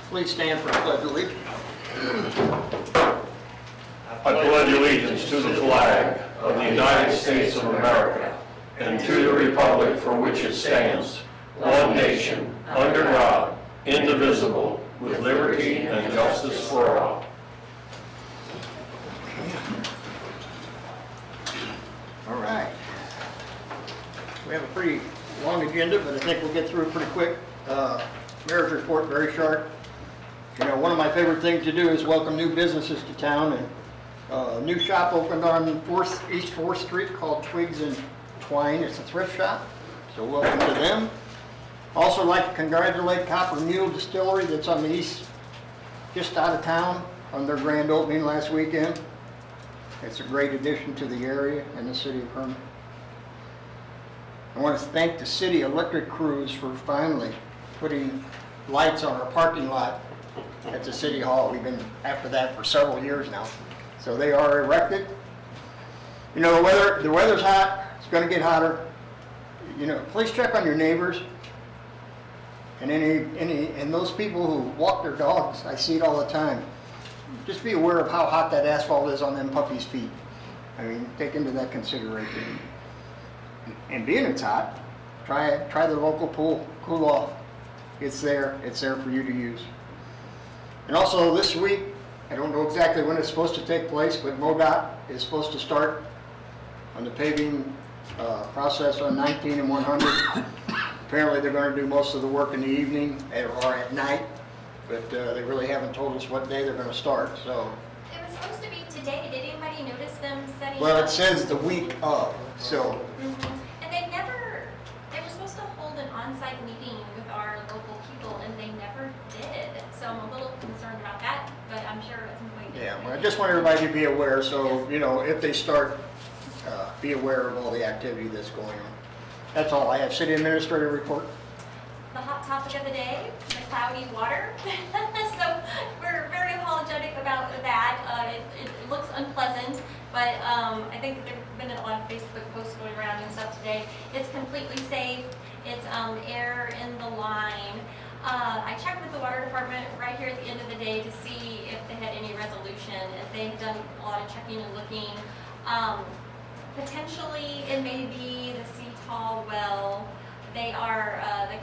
Please stand for the pledge of allegiance. I pledge allegiance to the flag of the United States of America and to the republic for which it stands, one nation, under God, indivisible, with liberty and justice for all. All right. We have a pretty long agenda, but I think we'll get through it pretty quick. Mayor's report, very short. You know, one of my favorite things to do is welcome new businesses to town, and a new shop opened on East 4th Street called Twigs and Twine. It's a thrift shop, so welcome to them. Also like to congratulate Copper Mule Distillery that's on the east, just out of town, on their grand opening last weekend. It's a great addition to the area and the city of Hermann. I want to thank the city electric crews for finally putting lights on our parking lot at the city hall. We've been after that for several years now. So they are erected. You know, the weather's hot, it's going to get hotter. You know, please check on your neighbors and and those people who walk their dogs. I see it all the time. Just be aware of how hot that asphalt is on them puppies' feet. I mean, take into that consideration. And being it's hot, try the local pool, cool off. It's there for you to use. And also this week, I don't know exactly when it's supposed to take place, but MoDOT is supposed to start on the paving process on 19 and 100. Apparently they're going to do most of the work in the evening or at night, but they really haven't told us what day they're going to start. So it was supposed to be today. Did anybody notice them setting well, up? it says the week of, so. And they were supposed to hold an on-site meeting with our local people, and they never did. So I'm a little concerned about that, but I'm sure at some point. Yeah, well, I just want everybody to be aware, so, you know, if they start, be aware of all the activity that's going on. That's all I have. City Administrator report. The hot topic of the day, the cloudy water. So we're very apologetic about that. It looks unpleasant, but I think there have been a lot of Facebook posts going around and stuff today. It's completely safe. It's air in the line. I checked with the water department right here at the end of the day to see if they had any resolution. If they've done a lot of checking and looking. Potentially, it may be the Seatall well. They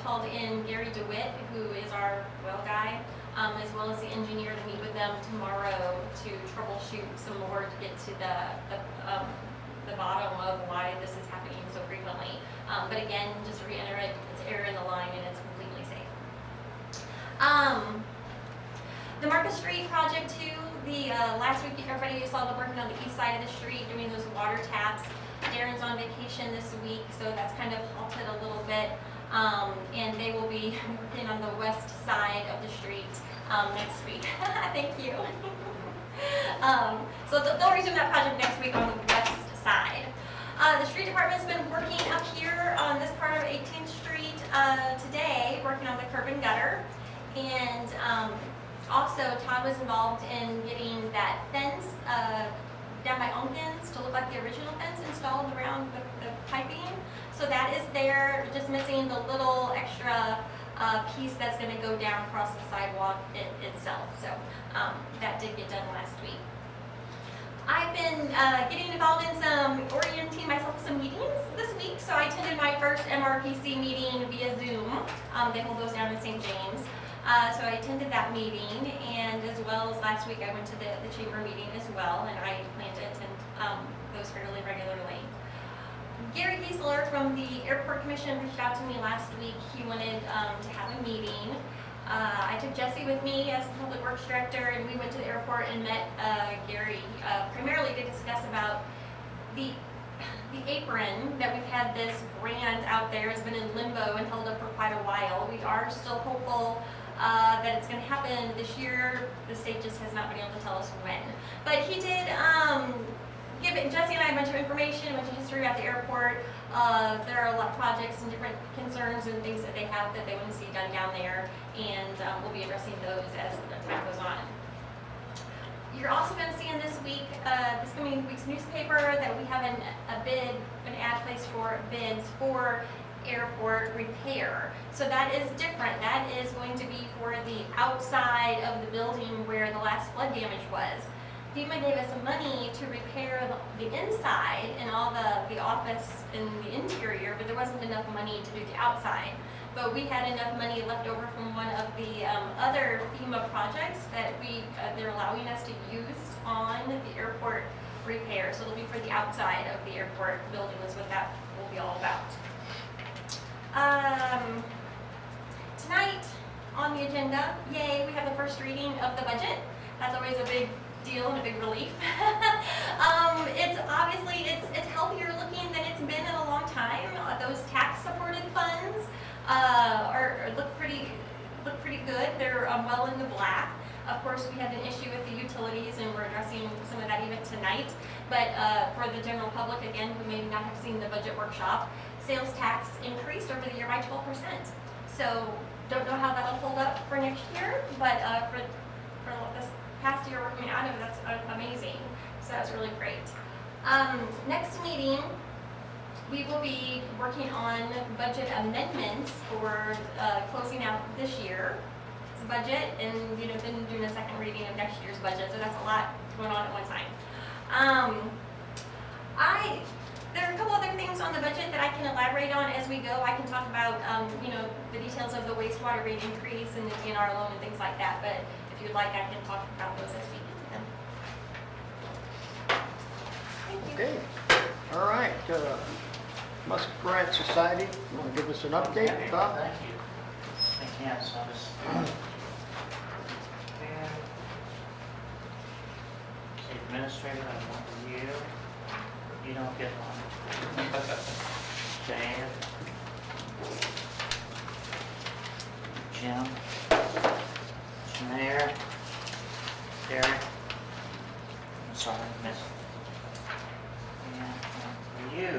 called in Gary DeWitt, who is our well guy, as well as the engineer to meet with them tomorrow to troubleshoot some more to get to the bottom of why this is happening so frequently. But again, just to reiterate, it's air in the line and it's completely safe. The Market Street project too. Last week, everybody saw them working on the east side of the street doing those water taps. Darren's on vacation this week, so that's kind of halted a little bit. And they will be working on the west side of the street next week. Thank you. So they'll resume that project next week on the west side. The street department's been working up here on this part of 18th Street today, working on the curb and gutter. And also, Todd was involved in getting that fence down by Unkins to look like the original fence installed around the piping. So that is there, just missing the little extra piece that's going to go down across the sidewalk itself. So that did get done last week. I've been getting involved in orienting myself with some meetings this week. So I attended my first MRPC meeting via Zoom. They hold those down in St. James. So I attended that meeting, and as well as last week I went to the chamber meeting as well, and I plan to attend those fairly regularly. Gary Giesler from the Airport Commission reached out to me last week. He wanted to have a meeting. I took Jesse with me as the Public Works Director, and we went to the airport and met Gary primarily to discuss about the apron that we've had. This grant out there has been in limbo and held up for quite a while. We are still hopeful that it's going to happen this year. The state just has not been able to tell us when. But he did give Jesse and I a bunch of information, a bunch of history about the airport. There are a lot of projects and different concerns and things that they have that they want to see done down there, and we'll be addressing those as time goes on. You're also going to see in this coming week's newspaper that we have an ad placed for bids for airport repair. So that is different. That is going to be for the outside of the building where the last flood damage was. FEMA gave us some money to repair the inside and all the office and the interior, but there wasn't enough money to do the outside. But we had enough money left over from one of the other FEMA projects that they're allowing us to use on the airport repair. So it'll be for the outside of the airport building is what that will be all about. Tonight on the agenda, yay, we have the first reading of the budget. That's always a big deal and a big relief. It's obviously, it's healthier looking than it's been in a long time. Those tax supported funds look pretty good. They're well in the black. Of course, we had an issue with the utilities, and we're addressing some of that even tonight. But for the general public, again, who may not have seen the budget workshop, sales tax increased over the year by 12%. So don't know how that'll hold up for next year, but for this past year working out of it, that's amazing. So that's really great. Next meeting, we will be working on budget amendments for closing out this year's budget, and then doing a second reading of next year's budget. So that's a lot going on at one time. There are a couple other things on the budget that I can elaborate on as we go. I can talk about the details of the wastewater rate increase and the DNR loan and things like that. But if you'd like, I can talk about those as we get to them. Thank you. Okay, all right. Muskrat Society, you want to give us an update, Bob? Thank you. I can, so this. See, administrator, I want you. You don't get one. Dan. Jim. Mayor. Derek. I'm sorry, miss. And for you.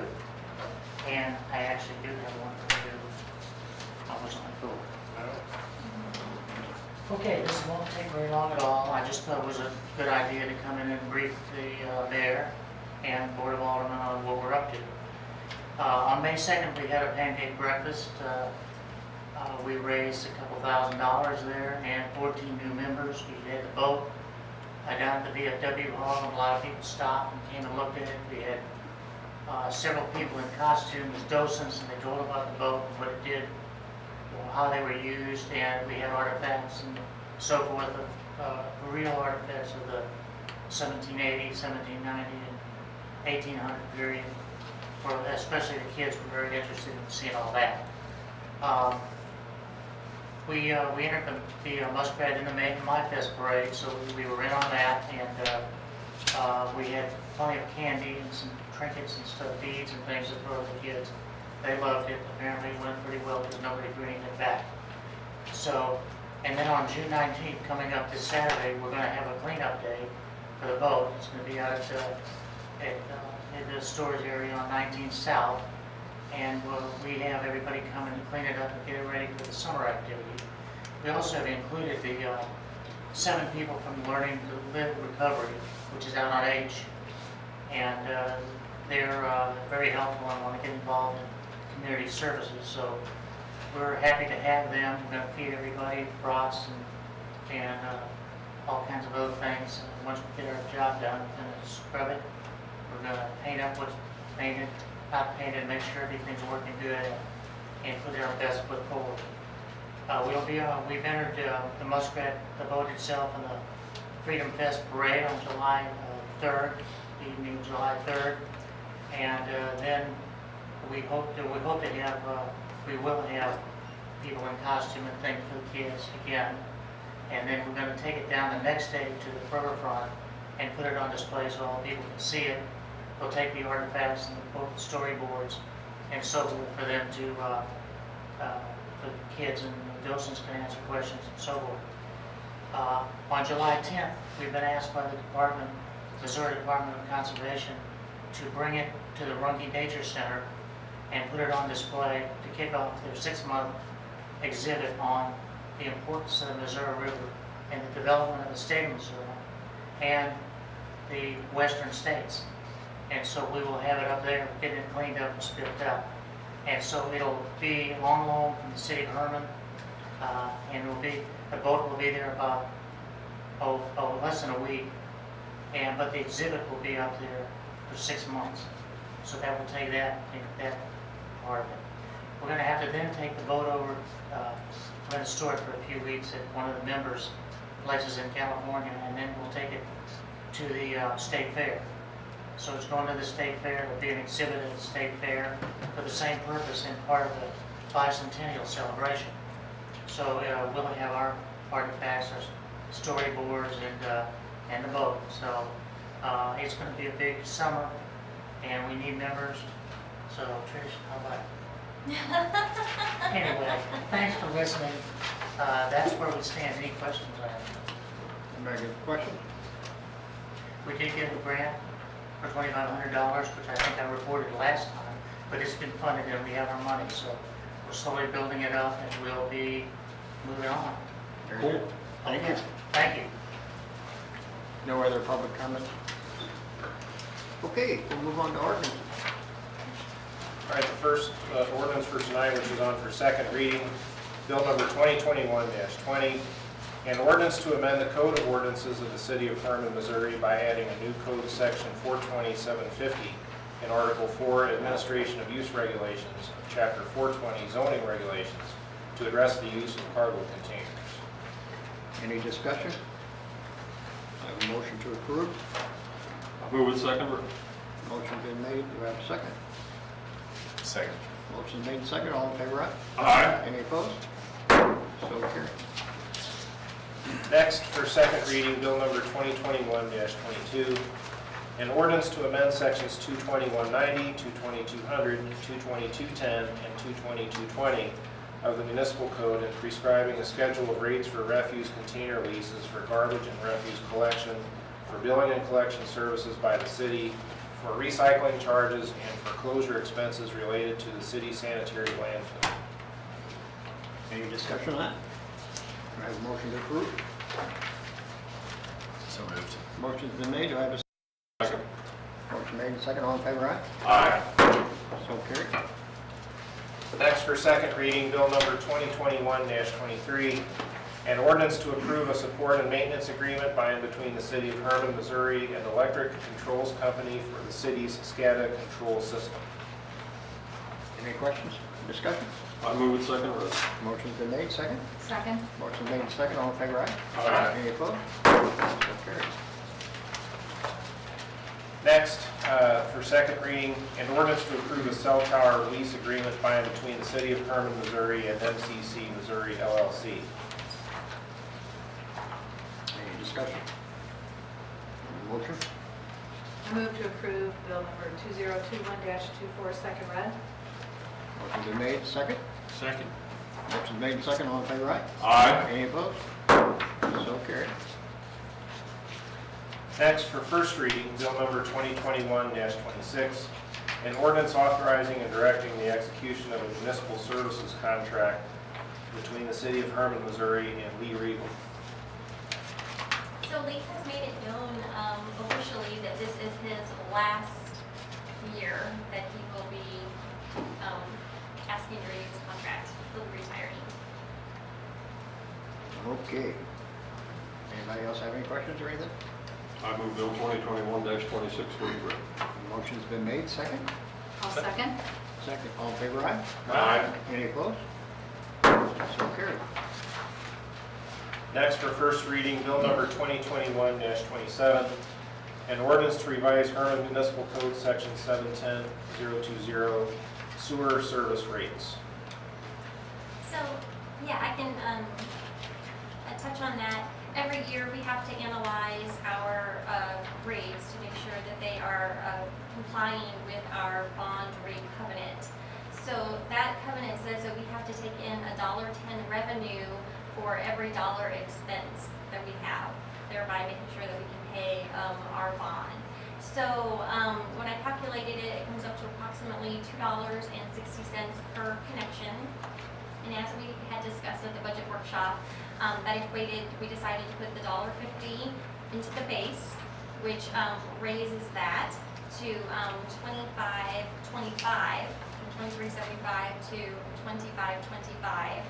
And I actually do have one for you. I wasn't like, cool. Okay, this won't take very long at all. I just thought it was a good idea to come in and brief the mayor and Board of Aldermen on what we're up to. On May 2nd, we had a pancake breakfast. We raised a couple $1,000s there and 14 new members. We had the boat down at the VFW hall, and a lot of people stopped and came and looked at it. We had several people in costume as docents, and they told about the boat and what it did, how they were used, and we had artifacts and so forth, real artifacts of the 1780, 1790, and 1800 period. Especially the kids were very interested in seeing all that. We entered the Muskrat in the My Fest parade, so we were in on that, and we had plenty of candy and some trinkets and stuff, beads and things to throw at the kids. They loved it. Apparently it went pretty well because nobody threw anything back. So, and then on June 19th, coming up this Saturday, we're going to have a cleanup day for the boat. It's going to be out at the storage area on 19 South. And we have everybody come in to clean it up and get it ready for the summer activity. We also have included the 7 people from Learning to Live Recovery, which is out on H. And they're very helpful and want to get involved in community services. So we're happy to have them. We're going to feed everybody brats and all kinds of other things. And once we get our job done, we're going to scrub it. We're going to paint up what's painted, not painted, make sure everything's working good, and put our best foot forward. We've entered the Muskrat, the boat itself, in the Freedom Fest parade on July 3rd, evening July 3rd, and then we will have people in costume and things for the kids again, and then we're going to take it down the next day to the riverfront and put it on display so all people can see it. We'll take the artifacts and both the storyboards and so forth for them to, for the kids, and the docents can answer questions and so forth. On July 10th, we've been asked by the Missouri Department of Conservation to bring it to the Runge Nature Center and put it on display to kick off their 6-month exhibit on the importance of the Missouri River and the development of the state of Missouri and the western states. And so we will have it up there, getting it cleaned up and stripped out. And so it'll be on loan from the city of Hermann, and it'll be The boat will be there about, less than a week, but the exhibit will be up there for 6 months. So that will take that part of it. We're gonna have to then take the boat over, we're gonna store it for a few weeks at one of the members' places in California, and then we'll take it to the state fair. So it's going to the state fair, there'll be an exhibit at the state fair for the same purpose and part of the bicentennial celebration. So we'll have our artifacts, our storyboards, and the boat. So it's going to be a big summer, and we need members. So Trish, how about it? Anyway, thanks for listening. That's where we stand. Any questions I have? Anybody got a question? We did get a grant for $2,500, which I think I reported last time, but it's been funded and we have our money, so we're slowly building it up and we'll be moving on. Very good. Thank you. Thank you. No other public comment? Okay, we'll move on to ordinance. All right, the first ordinance for tonight, which is on for second reading, bill number 2021-20, an ordinance to amend the Code of Ordinances of the City of Hermann, Missouri by adding a new code section 420-750 in Article 4, Administration of Use Regulations, of Chapter 420, Zoning Regulations, to address the use of cargo containers. Any discussion? I have a motion to approve. I'll move it second. Motion's been made. Do I have a second? Second. Motion's made second. All in favor, aye? Aye. Any opposed? So carried. Next, for second reading, bill number 2021-22, an ordinance to amend sections 22190, 22200, 22210, and 22220 of the municipal code and prescribing a schedule of rates for refuse container leases for garbage and refuse collection, for billing and collection services by the city, for recycling charges, and for closure expenses related to the city sanitary landfill. Any discussion on that? Do I have a motion to approve? So moved. Motion's been made. Do I have a Second. motion made and second? All in favor, aye? Aye. So carried. Next, for second reading, bill number 2021-23, an ordinance to approve a support and maintenance agreement by and between the City of Hermann, Missouri and Electric Controls Company for the city's SCADA control system. Any questions? Discussion? I move it second. Motion's been made. Second? Second. Motion's made second. All in favor, aye? Aye. Any opposed? So carried. Next, for second reading, an ordinance to approve a cell tower lease agreement by and between the City of Hermann, Missouri and MCC Missouri LLC. Any discussion? Motion? I move to approve bill number 2021-24, second read. Motion's been made. Second? Second. Motion's made second. All in favor, aye? Aye. Any opposed? So carried. Next, for first reading, bill number 2021-26, an ordinance authorizing and directing the execution of a municipal services contract between the City of Hermann, Missouri and Lee Regal. So Lease has made it known officially that this is his last year that he will be asking to renew his contract. He'll be retiring. Okay. Anybody else have any questions or anything? I move bill 2021-26 for read. Motion's been made. Second? I'll second. Second. All in favor, aye? Aye. Any opposed? So carried. Next, for first reading, bill number 2021-27, an ordinance to revise Hermann Municipal Code Section 710-020, sewer service rates. So, yeah, I can touch on that. Every year we have to analyze our rates to make sure that they are complying with our bond rate covenant. So that covenant says that we have to take in $1.10 revenue for every dollar expense that we have, thereby making sure that we can pay our bond. So when I calculated it, it comes up to approximately $2.60 per connection. And as we had discussed at the budget workshop, that equated, we decided to put the $1.50 into the base, which raises that to $25.25, from $23.75 to $25.25.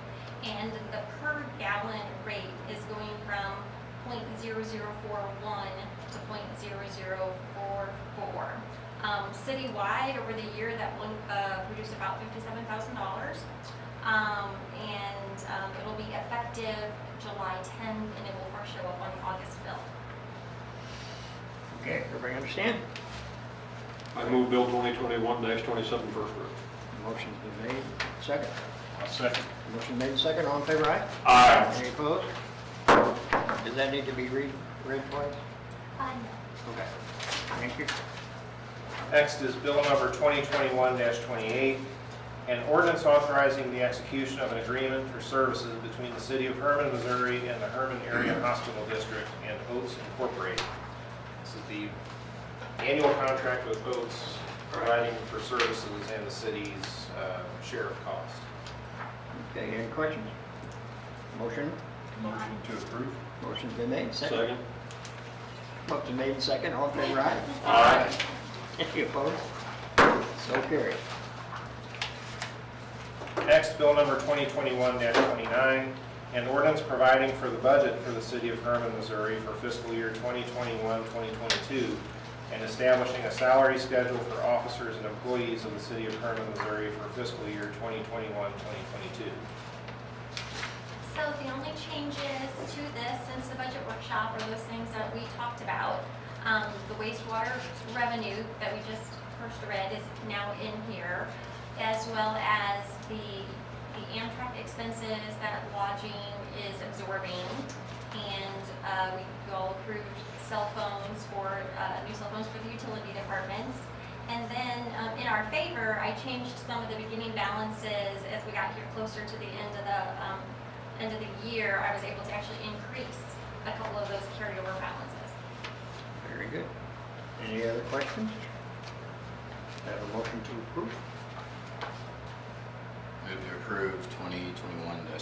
And the per gallon rate is going from .0041 to .0044. Citywide, over the year, that will produce about $57,000. It'll be effective July 10th, and it will first show up on the August bill. Okay, everybody understand? I move Bill 2021-27 first read. Motion's been made, second. I'll second. Motion made, second, all in favor, aye? Aye. Any opposed? Does that need to be read twice? No. Okay, thank you. Next is bill number 2021-28, an ordinance authorizing the execution of an agreement for services between the City of Hermann, Missouri and the Hermann Area Hospital District and Oates Incorporated. This is the annual contract with Oates providing for services and the city's share of cost. Okay, any questions? Motion? Motion to approve. Motion's been made, second. Second. Motion made, second, all in favor, aye? Aye. Any opposed? So carried. Next, bill number 2021-29, an ordinance providing for the budget for the City of Hermann, Missouri for fiscal year 2021-2022, and establishing a salary schedule for officers and employees of the City of Hermann, Missouri for fiscal year 2021-2022. So the only changes to this since the budget workshop are those things that we talked about. The wastewater revenue that we just first read is now in here, as well as the Amtrak expenses that lodging is absorbing. And we all approved cell phones for, new cell phones for the utility departments. And then in our favor, I changed some of the beginning balances as we got here closer to the end of the year. I was able to actually increase a couple of those carryover balances. Very good. Any other questions? Have a motion to approve? Move to approve 2021-29.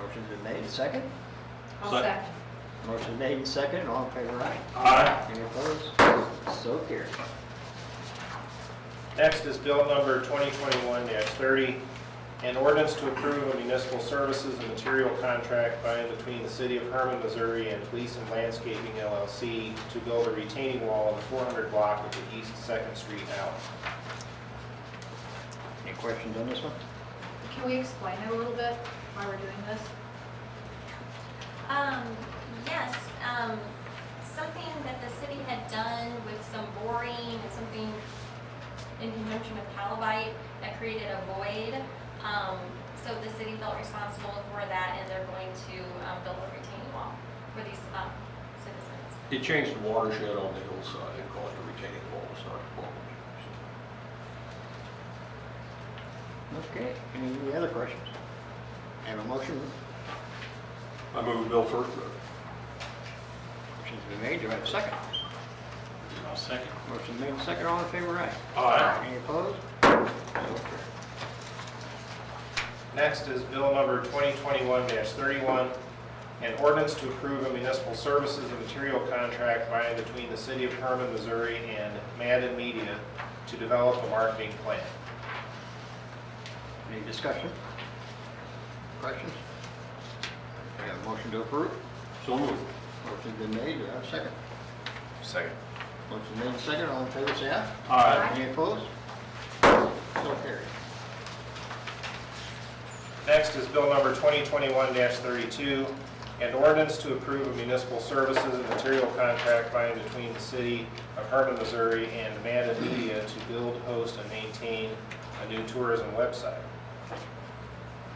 Motion's been made, second. I'll Second. second. Motion made, second, all in favor, aye? Aye. Any opposed? So carried. Next is bill number 2021-30, an ordinance to approve a municipal services and material contract by and between the City of Hermann, Missouri and Lease and Landscaping LLC to build a retaining wall on the 400 block of the East 2nd Street alley. Any questions on this one? Can we explain it a little bit, why we're doing this? Yes, something that the city had done with some boring and something in conjunction with Calabite that created a void. So the city felt responsible for that, and they're going to build a retaining wall for these citizens. It changed the watershed on the hillside and caused a retaining wall to start flowing. Okay, any other questions? Have a motion? I move Bill first read. Motion's been made, do I have a second? I'll second. Motion made, second, all in favor, aye? Aye. Any opposed? So carried. Next is bill number 2021-31, an ordinance to approve a municipal services and material contract by and between the City of Hermann, Missouri and Madden Media to develop a marketing plan. Any discussion? Questions? We have a motion to approve. So moved. Motion's been made, do I have a second? Second. Motion made, second, all in favor, say aye. Aye. Any opposed? So carried. Next is bill number 2021-32, an ordinance to approve a municipal services and material contract by and between the City of Hermann, Missouri and Madden Media to build, host, and maintain a new tourism website.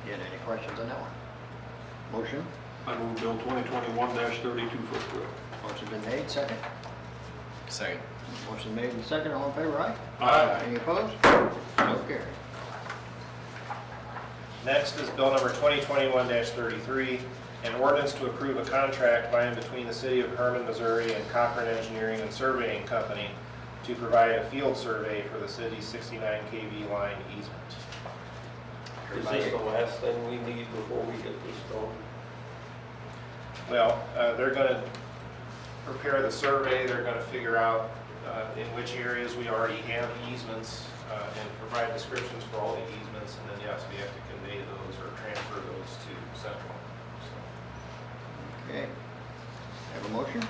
Any questions on that one? Motion? I move Bill 2021-32 first read. Motion's been made, second. Second. Motion made and second, all in favor, aye? Aye. Any opposed? So carried. Next is bill number 2021-33, an ordinance to approve a contract by and between the City of Hermann, Missouri and Cochran Engineering and Surveying Company to provide a field survey for the city's 69 kV line easement. Is this the last thing we need before we get this done? Well, they're going to prepare the survey, they're going to figure out in which areas we already have easements and provide descriptions for all the easements, and then yes, we have to convey those or transfer those to Central. motion?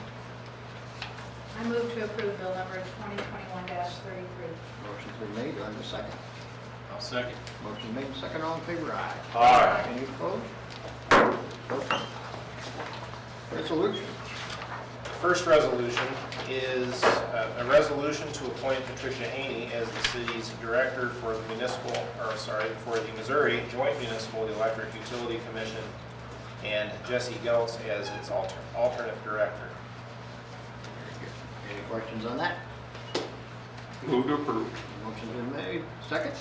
I move to approve bill number 2021-33. Motion's been made, do I have a second? I'll second. Motion made, second, all in favor, aye. Aye. Any opposed? Okay. Resolution. First resolution is a resolution to appoint Patricia Haney as the city's director for the for the Missouri Joint Municipal Electric Utility Commission, and Jesse Geltz as its alternate director. Any questions on that? Move to approve. Motion's been made, second.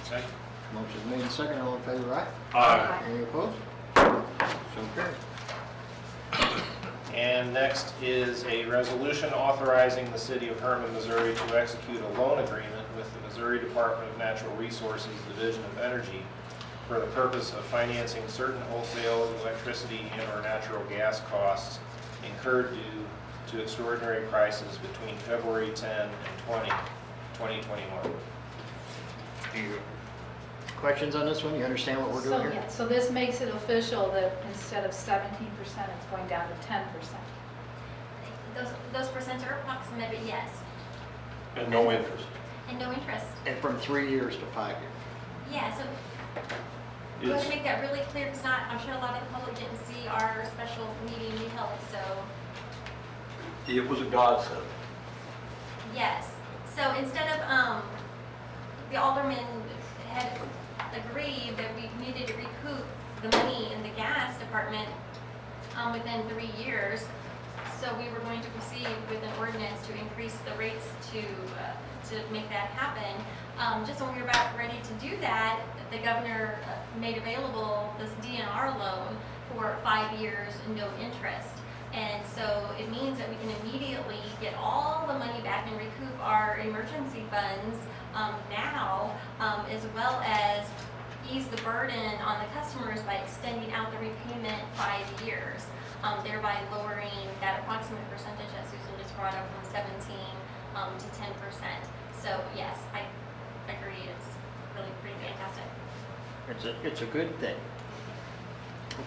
Second. Motion's made, second, all in favor, aye. Aye. Any opposed? So carried. And next is a resolution authorizing the city of Hermann, Missouri to execute a loan agreement with the Missouri Department of Natural Resources Division of Energy for the purpose of financing certain wholesale electricity and/or natural gas costs incurred due to extraordinary prices between February 10 and 2021. Any questions on this one? You understand what we're doing here? Yeah, so this makes it official that instead of 17%, it's going down to 10%. Those percents are approximate, but yes, And no interest. and no interest. And from 3 years to 5 years. Yeah, so we want to make that really clear, because I'm sure a lot of the public didn't see our special meeting we held, so It was a godsend. yes. So instead of, the alderman had agreed that we needed to recoup the money in the gas department within 3 years. So we were going to proceed with an ordinance to increase the rates to make that happen. Just when we were about ready to do that, the governor made available this DNR loan for 5 years, no interest. And so it means that we can immediately get all the money back and recoup our emergency funds now, as well as ease the burden on the customers by extending out the repayment 5 years, thereby lowering that approximate percentage that Susan just brought up from 17 to 10%. So yes, I agree, it's really pretty fantastic. It's a good thing.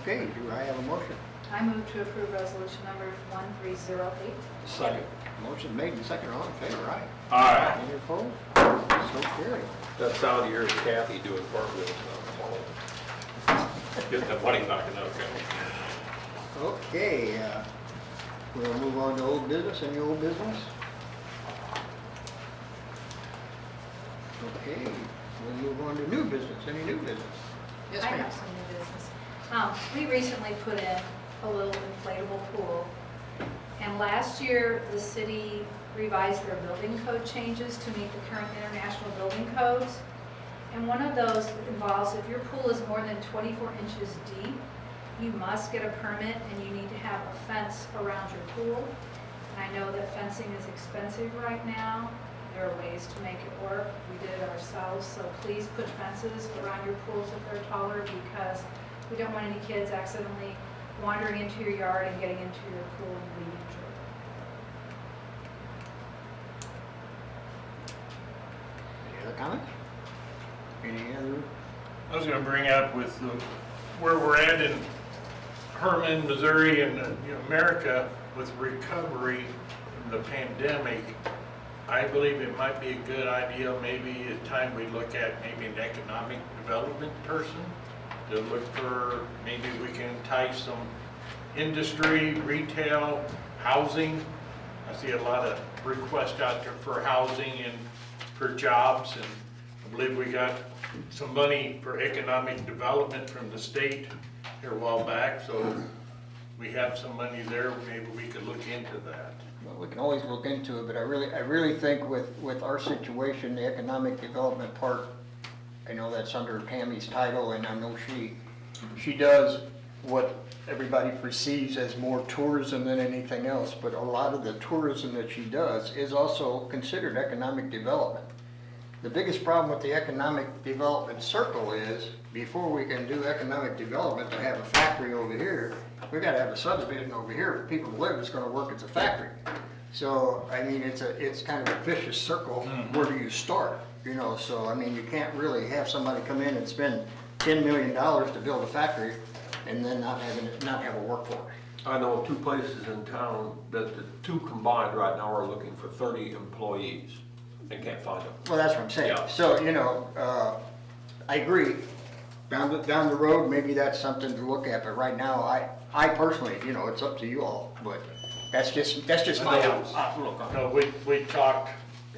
Okay, do I have a motion? I move to approve resolution number 1308. Second. Motion made and second, all in favor, aye. Aye. Any opposed? So carried. That sound of yours, Kathy, doing cartwheels now. Getting that money back in, okay. Okay, we'll move on to old business. Any old business? Okay, we'll move on to new business. Any new business? Yes, I ma'am. have some new business. We recently put in a little inflatable pool, and last year the city revised their building code changes to meet the current international building codes. And one of those involves if your pool is more than 24 inches deep, you must get a permit and you need to have a fence around your pool. And I know that fencing is expensive right now. There are ways to make it work. We did it ourselves, so please put fences around your pools if they're taller, because we don't want any kids accidentally wandering into your yard and getting into your pool and being injured. Any other comments? Any other? I was going to bring up with where we're at in Hermann, Missouri, and America with recovery from the pandemic. I believe it might be a good idea, maybe a time we look at maybe an economic development person to look for, maybe we can entice some industry, retail, housing. I see a lot of requests out there for housing and for jobs, and I believe we got some money for economic development from the state here a while back, so we have some money there, maybe we could look into that. Well, we can always look into it, but I really think with our situation, the economic development part, I know that's under Tammy's title, and I know she does what everybody perceives as more tourism than anything else, but a lot of the tourism that she does is also considered economic development. The biggest problem with the economic development circle is, before we can do economic development to have a factory over here, we gotta have a subdivision over here for people to live that's gonna work as a factory. So, I mean, it's kind of a vicious circle. Where do you start? You know, so I mean, you can't really have somebody come in and spend $10 million to build a factory and then not have a workforce. I know of 2 places in town that the 2 combined right now are looking for 30 employees and can't find them. Well, that's what I'm saying. Yeah. So, I agree. Down the road, maybe that's something to look at, but right now, I personally, it's up to you all, but that's just my outlook on it. We talked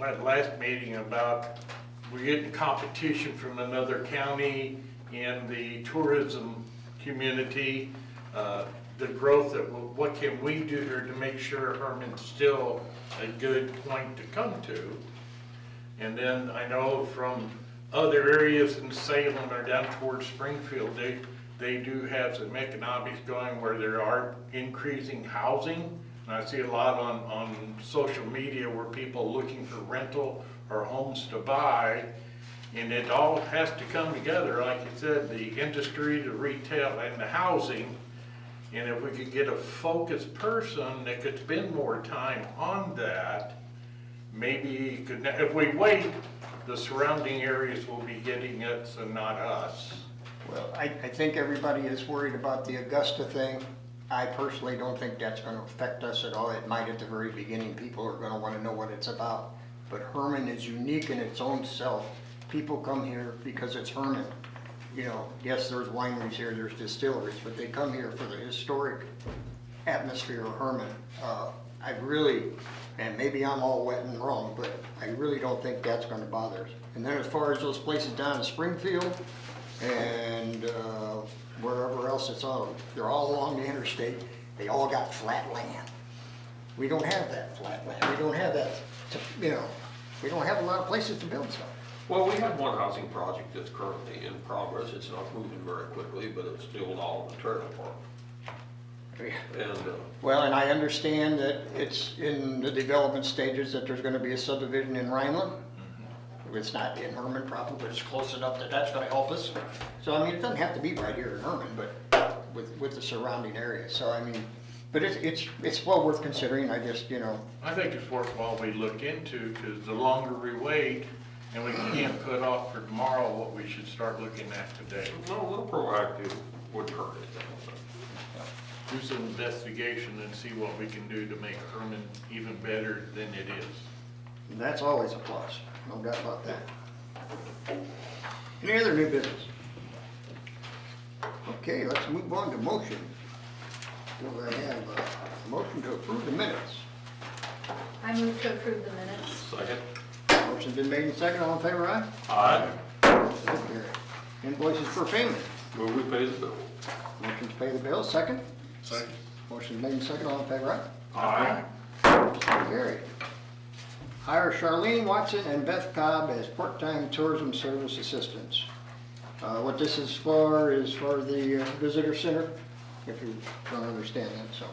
at last meeting about we're getting competition from another county in the tourism community, the growth of what can we do here to make sure Herman's still a good point to come to. And then I know from other areas in Salem or down towards Springfield, they do have some economics going where there are increasing housing. And I see a lot on social media where people are looking for rental or homes to buy. And it all has to come together, like you said, the industry, the retail, and the housing. And if we could get a focused person that could spend more time on that, maybe if we wait, the surrounding areas will be getting it and not us. Well, I think everybody is worried about the Augusta thing. I personally don't think that's gonna affect us at all. It might at the very beginning. People are gonna wanna know what it's about. But Herman is unique in its own self. People come here because it's Herman. Yes, there's wineries here, there's distilleries, but they come here for the historic atmosphere of Herman. I really, and maybe I'm all wet and wrong, but I really don't think that's gonna bother us. And then as far as those places down in Springfield and wherever else it's on, they're all along the interstate, they all got flat land. We don't have that flat land, we don't have that, we don't have a lot of places to build stuff. Well, we have one housing project that's currently in progress. It's not moving very quickly, but it's still all in the trailer park. And, Well, and I understand that it's in the development stages that there's gonna be a subdivision in Rhineland. It's not in Herman proper, but it's close enough that that's gonna help us. So, it doesn't have to be right here in Herman, but with the surrounding area. So, but it's well worth considering. I just, I think it's worthwhile we look into, because the longer we wait, and we can't put off for tomorrow what we should start looking at today. no, a little proactive wouldn't hurt anything. Do some investigation and see what we can do to make Herman even better than it is. and that's always a plus. No doubt about that. Any other new business? Okay, let's move on to motion. Do I have a motion to approve the minutes? I move to approve the minutes. Second? Motion's been made and second. All in favor, aye? Aye. So carried. Invoices for payment. Move we pay the bill. Motion to pay the bill, second. Second. Motion made and second. All in favor, Aye. aye? So carried. Hire Charlene Watson and Beth Cobb as part-time tourism service assistants. What this is for the visitor center, if you don't understand that, so.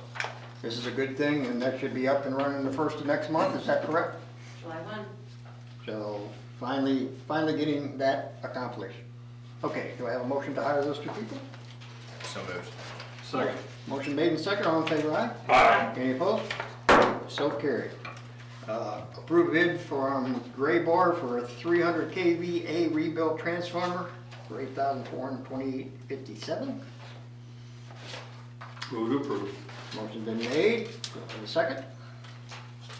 This is a good thing, and that should be up and running the first of next month, is that correct? July 1. So finally getting that accomplished. Okay, do I have a motion to hire those 2 people? So moved. Second? Motion made and second, all in favor, aye? Aye. Any opposed? So carried. Approve bid from Gray Bar for a 300 kVA rebuilt transformer for $8,428.57. Move to approve. Motion's been made, do I have a second?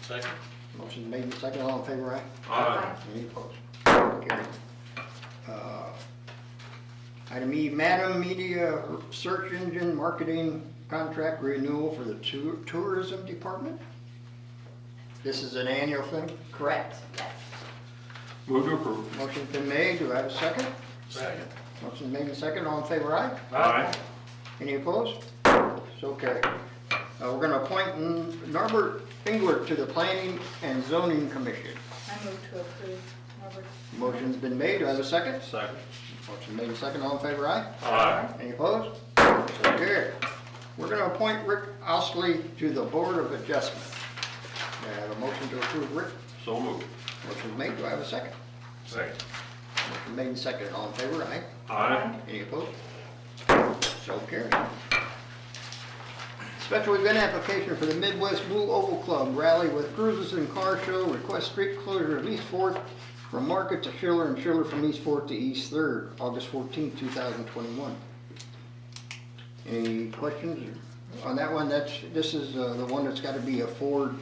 Second. Motion's made and second, all in favor, aye? Aye. Any opposed? Carried. Item E, Madam Media Search Engine Marketing Contract Renewal for the Tourism Department. This is an annual thing, correct? Yes. Move to approve. Motion's been made, do I have a second? Second. Motion's made and second, all in favor, aye? Aye. Any opposed? So carried. We're gonna appoint Norbert Englert to the Planning and Zoning Commission. I move to approve. Norbert. Motion's been made, do I have a second? Second? Motion made and second, all in favor, aye? Aye. Any opposed? So carried. We're gonna appoint Rick Osley to the Board of Adjustment. Do I have a motion to approve Rick? So moved. Motion's made, do I have a second? Second. Motion made and second, all in favor, aye? Aye. Any opposed? So carried. Special event application for the Midwest Blue Oval Club Rally with Cruises and Car Show. Request street closure of East 4th from Market to Schiller and Schiller from East 4th to East 3rd, August 14, 2021. Any questions On that one, this is the one that's gotta be a Ford,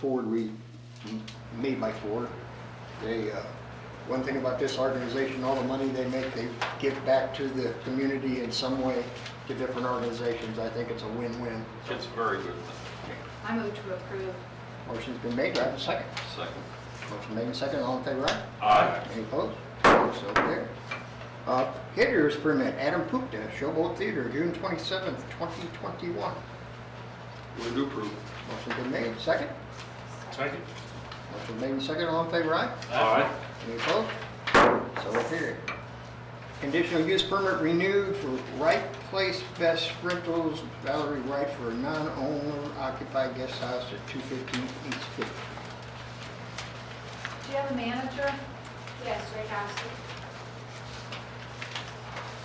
or made by Ford. They, one thing about this organization, all the money they make, they give back to the community in some way to different organizations. I think it's a win-win. It's very good. I move to approve. Motion's been made, do I have a second? Second. Motion made and second, all in favor, aye? Aye. Any opposed? So carried. Caterers permit, Adam Pupta, Showboat Theater, June 27th, 2021. Move to approve. Motion been made, second? Second. Motion made and second, all in favor, aye? Aye. Any opposed? So carried. Conditional use permit renewed for Right Place Best Rentals, Valerie Wright for a non-owner occupied guest house at 215 East 5th. Do you have a manager? Yes, right now.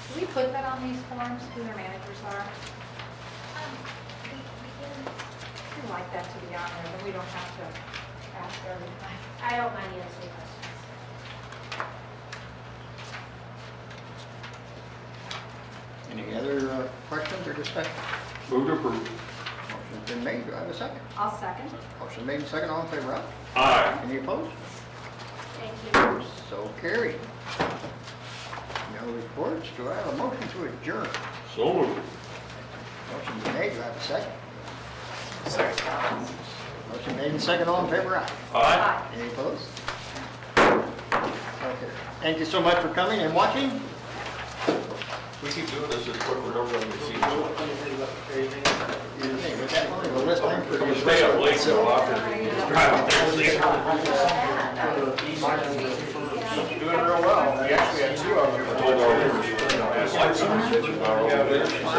Do we put that on these forms, who their managers are? I'd like that to be on there, then we don't have to ask every time. I don't mind answering questions. Any other questions or discussion? Move to approve. Motion's been made, do I have a second? I'll second. Motion made and second, all in favor, aye? Aye. Any opposed? Thank you. So carried. No reports, do I have a motion to adjourn? So moved. Motion been made, do I have a second? Second. Motion made and second, all in favor, aye? Aye. Any opposed? Okay. Thank you so much for coming and watching. We keep doing this, it's quick, we're over on the seat. The list time for You stay up late so often. Doing real well. We actually had 2 of them. I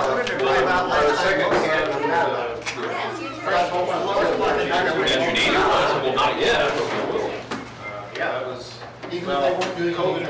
wanted to drive out last Second night. Well, not yet, but we will. Yeah, that was. Even if they won't do it. COVID